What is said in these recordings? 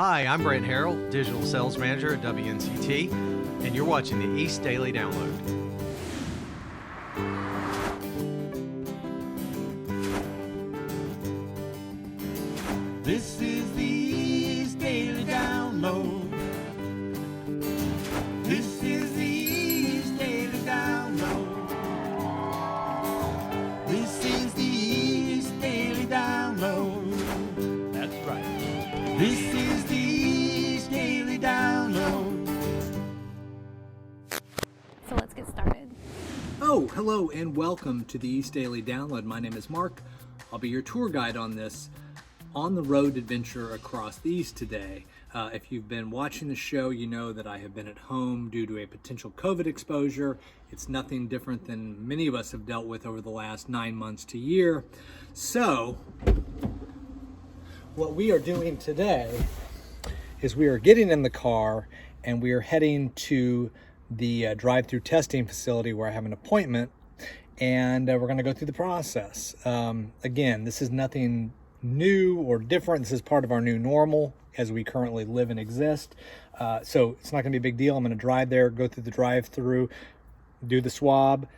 Hi, I'm Brent Harrell, Digital Sales Manager at WNCT, and you're watching the East Daily Download. This is the East Daily Download. This is the East Daily Download. This is the East Daily Download. That's right. This is the East Daily Download. So let's get started. Oh, hello and welcome to the East Daily Download. My name is Mark. I'll be your tour guide on this on-the-road adventure across the East today. If you've been watching the show, you know that I have been at home due to a potential COVID exposure. It's nothing different than many of us have dealt with over the last 9 months to a year. So, what we are doing today is we are getting in the car and we are heading to the drive-through testing facility where I have an appointment, and we're going to go through the process. Again, this is nothing new or different. This is part of our new normal as we currently live and exist. So it's not going to be a big deal. I'm going to drive there, go through the drive-through, do the swab,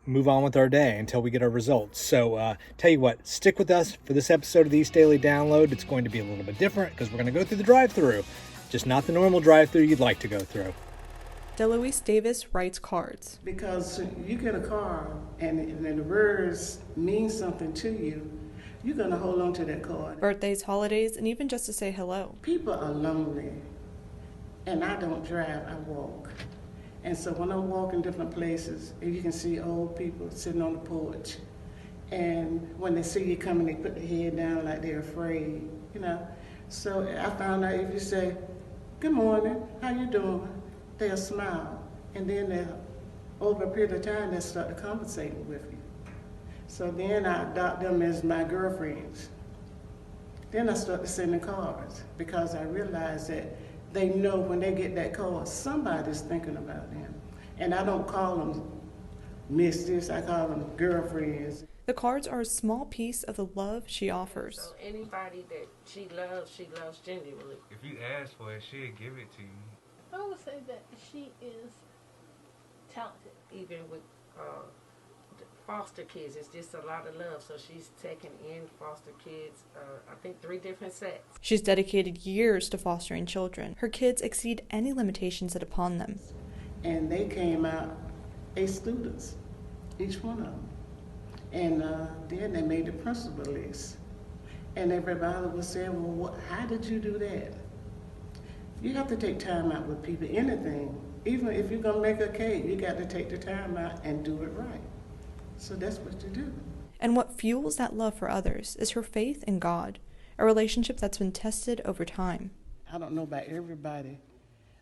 move on with our day until we get our results. So tell you what, stick with us for this episode of the East Daily Download. It's going to be a little bit different because we're going to go through the drive-through, just not the normal drive-through you'd like to go through. Deloise Davis writes cards. Because you get a card and the words mean something to you, you're going to hold on to that card. Birthdays, holidays, and even just to say hello. People are lonely, and I don't drive, I walk. And so when I walk in different places, and you can see old people sitting on the porch, and when they see you coming, they put their head down like they're afraid, you know. So I found out if you say, "Good morning, how you doing?" they'll smile, and then they'll, over a period of time, they'll start to conversate with you. So then I adopt them as my girlfriends. Then I start to send them cards because I realize that they know when they get that card, somebody's thinking about them. And I don't call them misters, I call them girlfriends. The cards are a small piece of the love she offers. So anybody that she loves genuinely. If you ask for it, she'll give it to you. I would say that she is talented. Even with foster kids, it's just a lot of love. So she's taken in foster kids, I think 3 different sets. She's dedicated years to fostering children. Her kids exceed any limitations set upon them. And they came out 8 students, each one of them. And then they made the principal list. And everybody was saying, well, how did you do that? You have to take time out with people, anything. Even if you're gonna make a cake, you got to take the time out and do it right. So that's what you do. And what fuels that love for others is her faith in God, a relationship that's been tested over time. I don't know about everybody,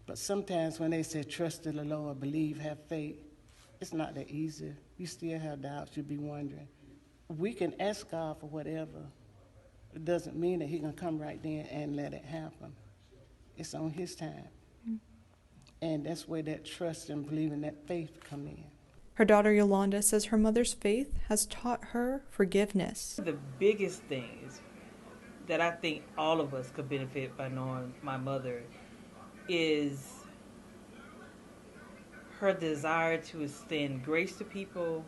but sometimes when they say trust in the Lord, believe, have faith, it's not that easy. You still have doubts, you'll be wondering. We can ask God for whatever. It doesn't mean that He's gonna come right then and let it happen. It's on His time. And that's where that trust and believing, that faith come in. Her daughter Yolanda says her mother's faith has taught her forgiveness. The biggest thing is that I think all of us could benefit by knowing my mother is her desire to extend grace to people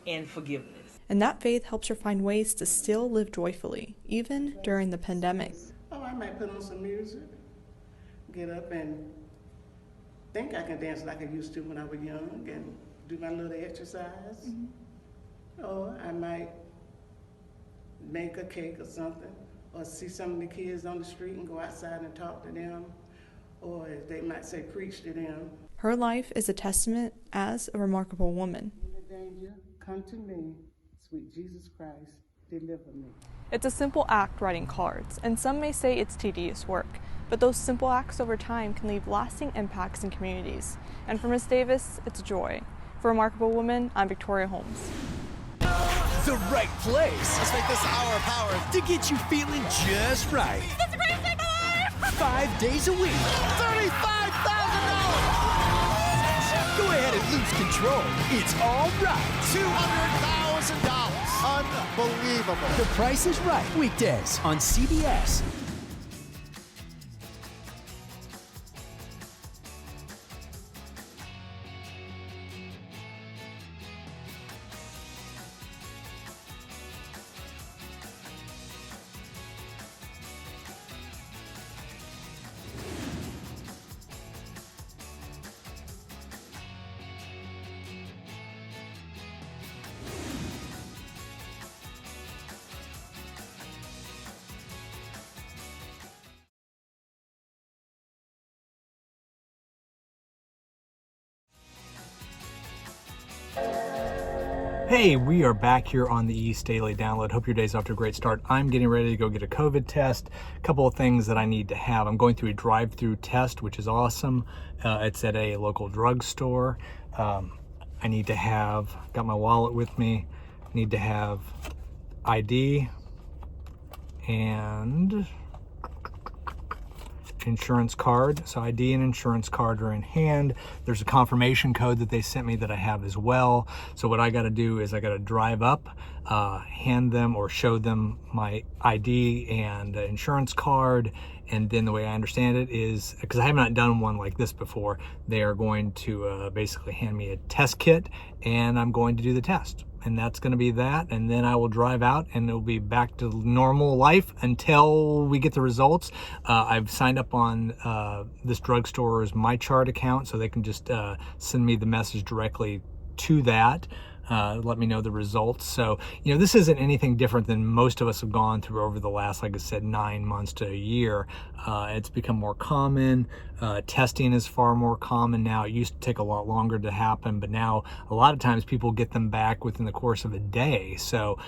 and forgiveness. And that faith helps her find ways to still live joyfully, even during the pandemic. Oh, I might put on some music, get up and think I can dance like I used to when I was young and do my little exercise. Mm-hmm. Or I might make a cake or something, or see some of the kids on the street and go outside and talk to them, or they might say preach to them. Her life is a testament as a remarkable woman. In the danger, come to me, sweet Jesus Christ, deliver me. It's a simple act writing cards, and some may say it's tedious work, but those simple acts over time can leave lasting impacts in communities. And for Ms. Davis, it's joy. For Remarkable Woman, I'm Victoria Holmes. The right place. Let's make this hour of power to get you feeling just right. It's the greatest day of my life! 5 days a week. $35,000! Go ahead and lose control. It's all right. $200,000. Unbelievable. The Price is Right. Weekdays on CBS. Hey, we are back here on the East Daily Download. Hope your day's off to a great start. I'm getting ready to go get a COVID test. A couple of things that I need to have. I'm going through a drive-through test, which is awesome. It's at a local drugstore. I need to have, got my wallet with me, need to have ID and insurance card. So ID and insurance card are in hand. There's a confirmation code that they sent me that I have as well. So what I got to do is I got to drive up, hand them or show them my ID and insurance card. And then the way I understand it is, because I have not done one like this before, they are going to basically hand me a test kit and I'm going to do the test. And that's going to be that. And then I will drive out and it'll be back to normal life until we get the results. I've signed up on this drugstore's MyChart account, so they can just send me the message directly to that. Let me know the results. So, you know, this isn't anything different than most of us have gone through over the last, like I said, 9 months to a year. It's become more common. Testing is far more common now. It used to take a lot longer to happen, but now a lot of times people get them back within the course of a day. So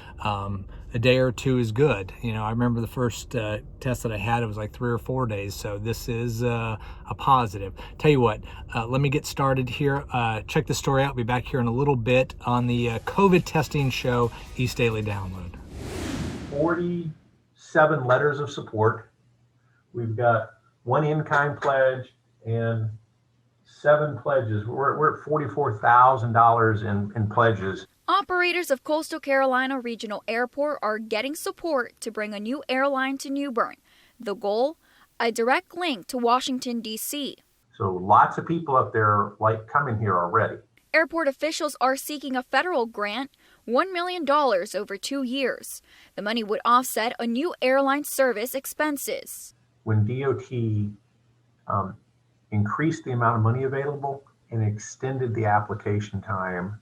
a day or two is good. You know, I remember the first test that I had, it was like 3 or 4 days. So this is a positive. Tell you what, let me get started here. Check the story out. I'll be back here in a little bit on the COVID testing show, East Daily Download. 47 letters of support. We've got 1 in-kind pledge and 7 pledges. We're at $44,000 in pledges. Operators of Coastal Carolina Regional Airport are getting support to bring a new airline to New Bern. The goal? A direct link to Washington, D.C. So lots of people up there like coming here already. Airport officials are seeking a federal grant, $1 million over 2 years. The money would offset a new airline service expenses. When DOT increased the amount of money available and extended the application time,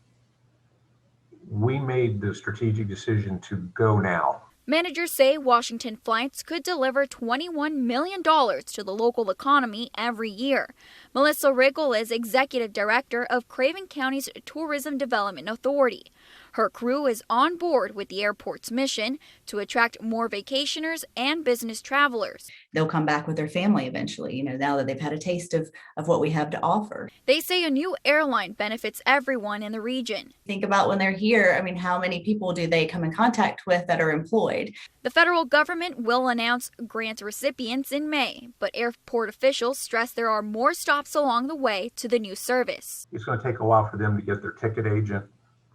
we made the strategic decision to go now. Managers say Washington flights could deliver $21 million to the local economy every year. Melissa Riggle is executive director of Craven County's Tourism Development Authority. Her crew is on board with the airport's mission to attract more vacationers and business travelers. They'll come back with their family eventually, you know, now that they've had a taste of what we have to offer. They say a new airline benefits everyone in the region. Think about when they're here, I mean, how many people do they come in contact with that are employed? The federal government will announce grant recipients in May, but airport officials stress there are more stops along the way to the new service. It's going to take a while for them to get their ticket agent,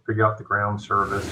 figure out the ground service.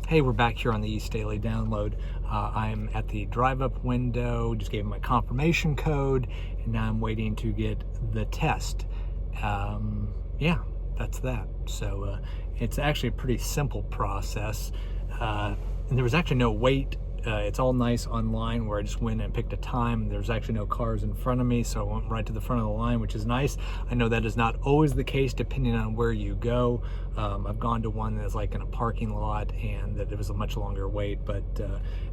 Hey, we're back here on the East Daily Download. I'm at the drive-up window, just gave him my confirmation code, and now I'm waiting to get the test. Yeah, that's that. So it's actually a pretty simple process. And there was actually no wait. It's all nice online where I just went and picked a time. There's actually no cars in front of me, so I went right to the front of the line, which is nice. I know that is not always the case depending on where you go. I've gone to one that's like in a parking lot and that there was a much longer wait, but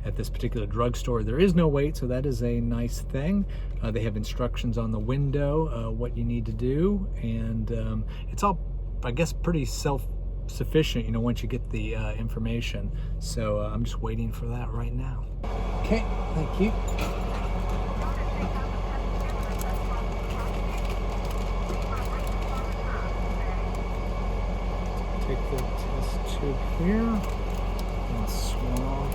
at this particular drugstore there is no wait, so that is a nice thing. They have instructions on the window, what you need to do, and it's all, I guess, pretty self-sufficient, you know, once you get the information. So I'm just waiting for that right now. Okay, thank you. Take the test tube here and swab.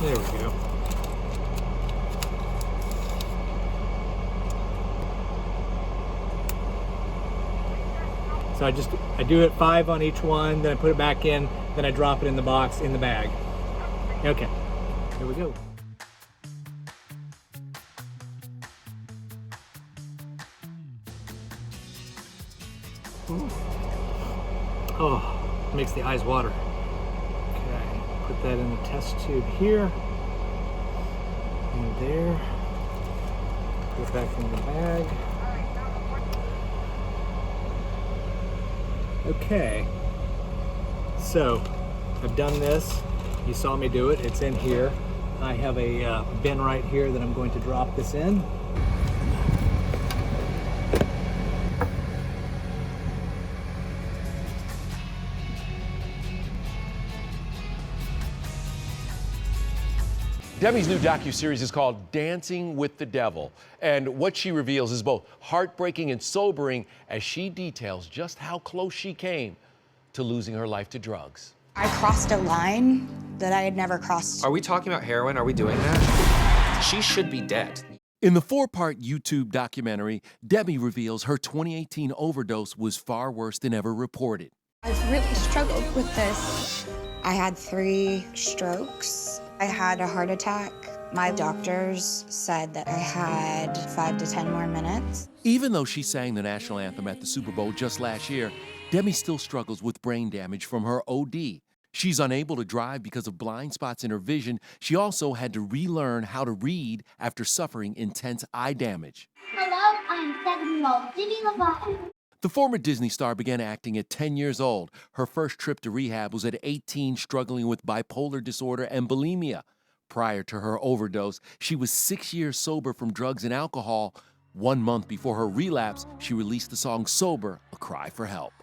There we go. So I do it 5 on each one, then I put it back in, then I drop it in the box in the bag. Okay, here we go. Ooh. Oh, makes the eyes water. Okay, put that in the test tube here and there. Put it back in the bag. Okay, so I've done this. You saw me do it. It's in here. I have a bin right here that I'm going to drop this in. Demi's new docuseries is called Dancing with the Devil, and what she reveals is both heartbreaking and sobering as she details just how close she came to losing her life to drugs. I crossed a line that I had never crossed. Are we talking about heroin? Are we doing that? She should be dead. In the 4-part YouTube documentary, Demi reveals her 2018 overdose was far worse than ever reported. I've really struggled with this. I had 3 strokes. I had a heart attack. My doctors said that I had 5 to 10 more minutes. Even though she sang the national anthem at the Super Bowl just last year, Demi still struggles with brain damage from her OD. She's unable to drive because of blind spots in her vision. She also had to relearn how to read after suffering intense eye damage. Hello, I'm 7-year-old Jimmy Lovato. The former Disney star began acting at 10 years old. Her first trip to rehab was at 18, struggling with bipolar disorder and bulimia. Prior to her overdose, she was 6 years sober from drugs and alcohol. 1 month before her relapse, she released the song Sober, a cry for help.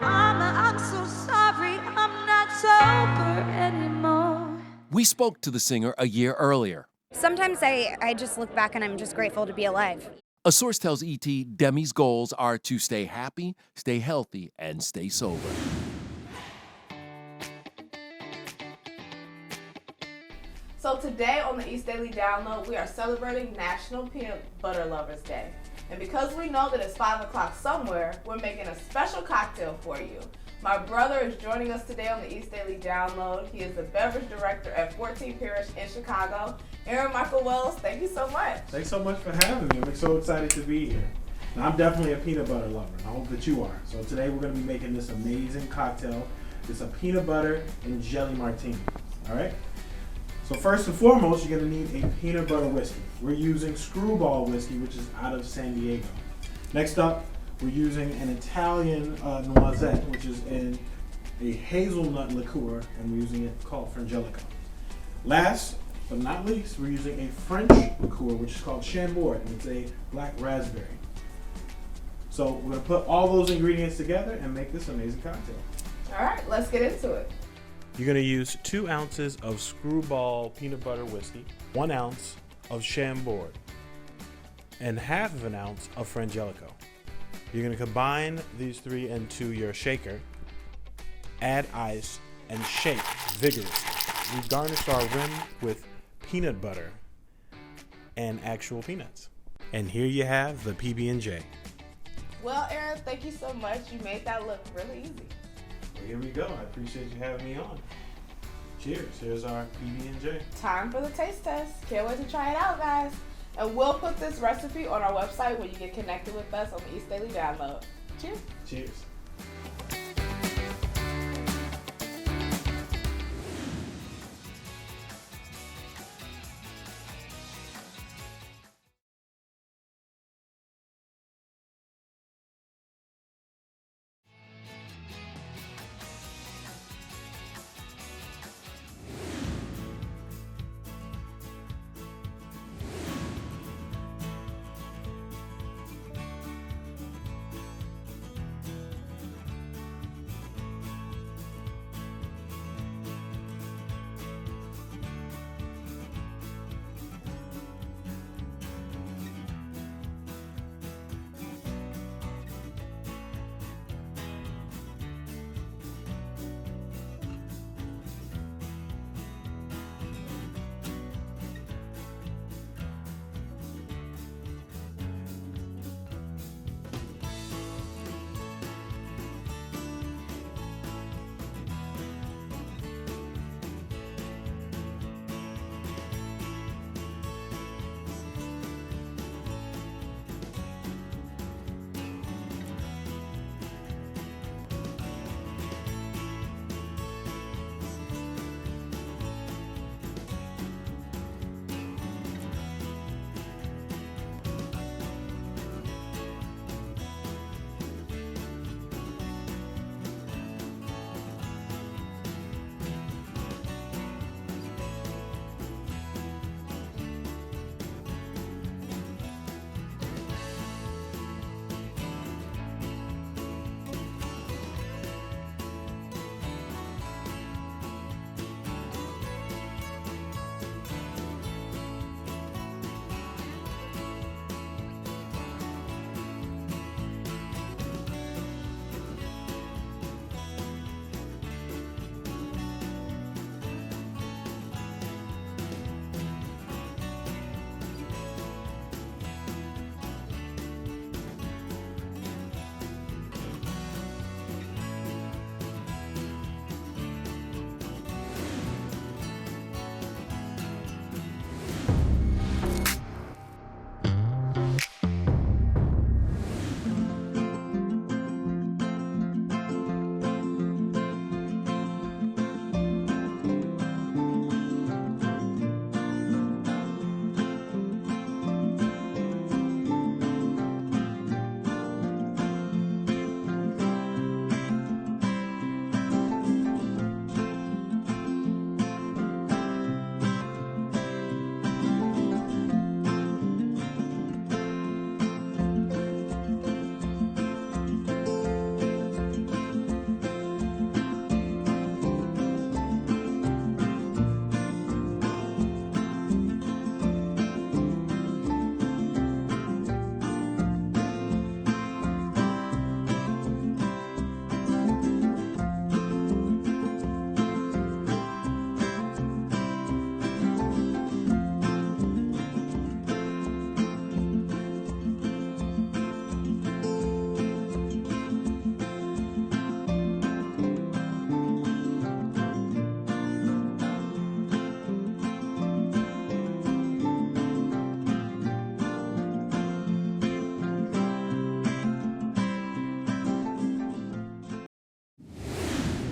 Mama, I'm so sorry, I'm not sober anymore. We spoke to the singer a year earlier. Sometimes I just look back and I'm just grateful to be alive. A source tells ET Demi's goals are to stay happy, stay healthy, and stay sober. So today on the East Daily Download, we are celebrating National Peanut Butter Lovers Day. And because we know that it's 5 o'clock somewhere, we're making a special cocktail for you. My brother is joining us today on the East Daily Download. He is the beverage director at 14th Parish in Chicago. Aaron Michael Wells, thank you so much. Thanks so much for having me. I'm so excited to be here. Now, I'm definitely a peanut butter lover, and I hope that you are. So today we're going to be making this amazing cocktail. It's a peanut butter and jelly martini, all right? So first and foremost, you're going to need a peanut butter whiskey. We're using Screwball whiskey, which is out of San Diego. Next up, we're using an Italian noisette, which is in a hazelnut liqueur, and we're using it called Frangelico. Last but not least, we're using a French liqueur, which is called Chambord, and it's a black raspberry. So we're going to put all those ingredients together and make this amazing cocktail. All right, let's get into it. You're going to use 2 ounces of Screwball peanut butter whiskey, 1 ounce of Chambord, and half of an ounce of Frangelico. You're going to combine these 3 into your shaker, add ice, and shake vigorously. We garnish our rim with peanut butter and actual peanuts. And here you have the PB&J. Well, Aaron, thank you so much. You made that look really easy. Well, here we go. I appreciate you having me on. Cheers. Here's our PB&J. Time for the taste test. Can't wait to try it out, guys. And we'll put this recipe on our website when you get connected with us on the East Daily Download. Cheers. Cheers.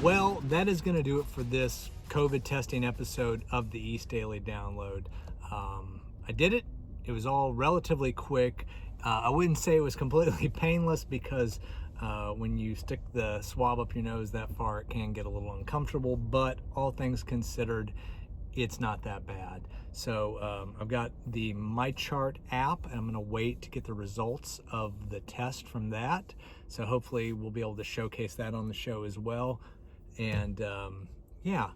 Well, that is going to do it for this COVID testing episode of the East Daily Download. I did it. It was all relatively quick. I wouldn't say it was completely painless because when you stick the swab up your nose that far, it can get a little uncomfortable, but all things considered, it's not that bad. So I've got the MyChart app, and I'm going to wait to get the results of the test from that. So hopefully we'll be able to showcase that on the show as well. And yeah,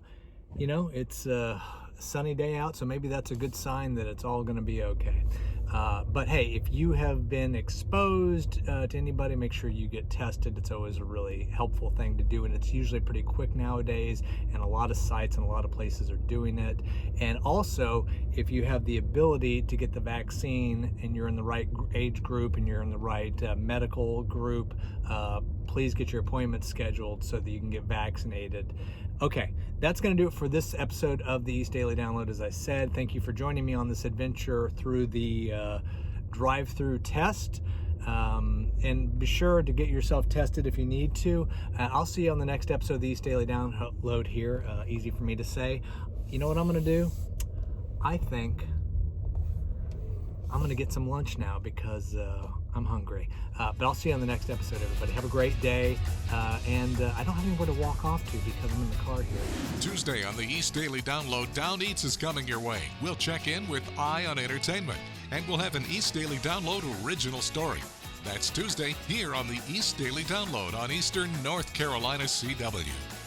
you know, it's a sunny day out, so maybe that's a good sign that it's all going to be okay. But hey, if you have been exposed to anybody, make sure you get tested. It's always a really helpful thing to do, and it's usually pretty quick nowadays, and a lot of sites and a lot of places are doing it. And also, if you have the ability to get the vaccine and you're in the right age group and you're in the right medical group, please get your appointments scheduled so that you can get vaccinated. Okay, that's going to do it for this episode of the East Daily Download. As I said, thank you for joining me on this adventure through the drive-through test. And be sure to get yourself tested if you need to. I'll see you on the next episode of the East Daily Download here. Easy for me to say. You know what I'm going to do? I think I'm going to get some lunch now because I'm hungry. But I'll see you on the next episode, everybody. Have a great day. And I don't have anywhere to walk off to because I'm in the car here. Tuesday on the East Daily Download, Down Eats is coming your way. We'll check in with Eye on Entertainment, and we'll have an East Daily Download original story. That's Tuesday here on the East Daily Download on Eastern North Carolina CW.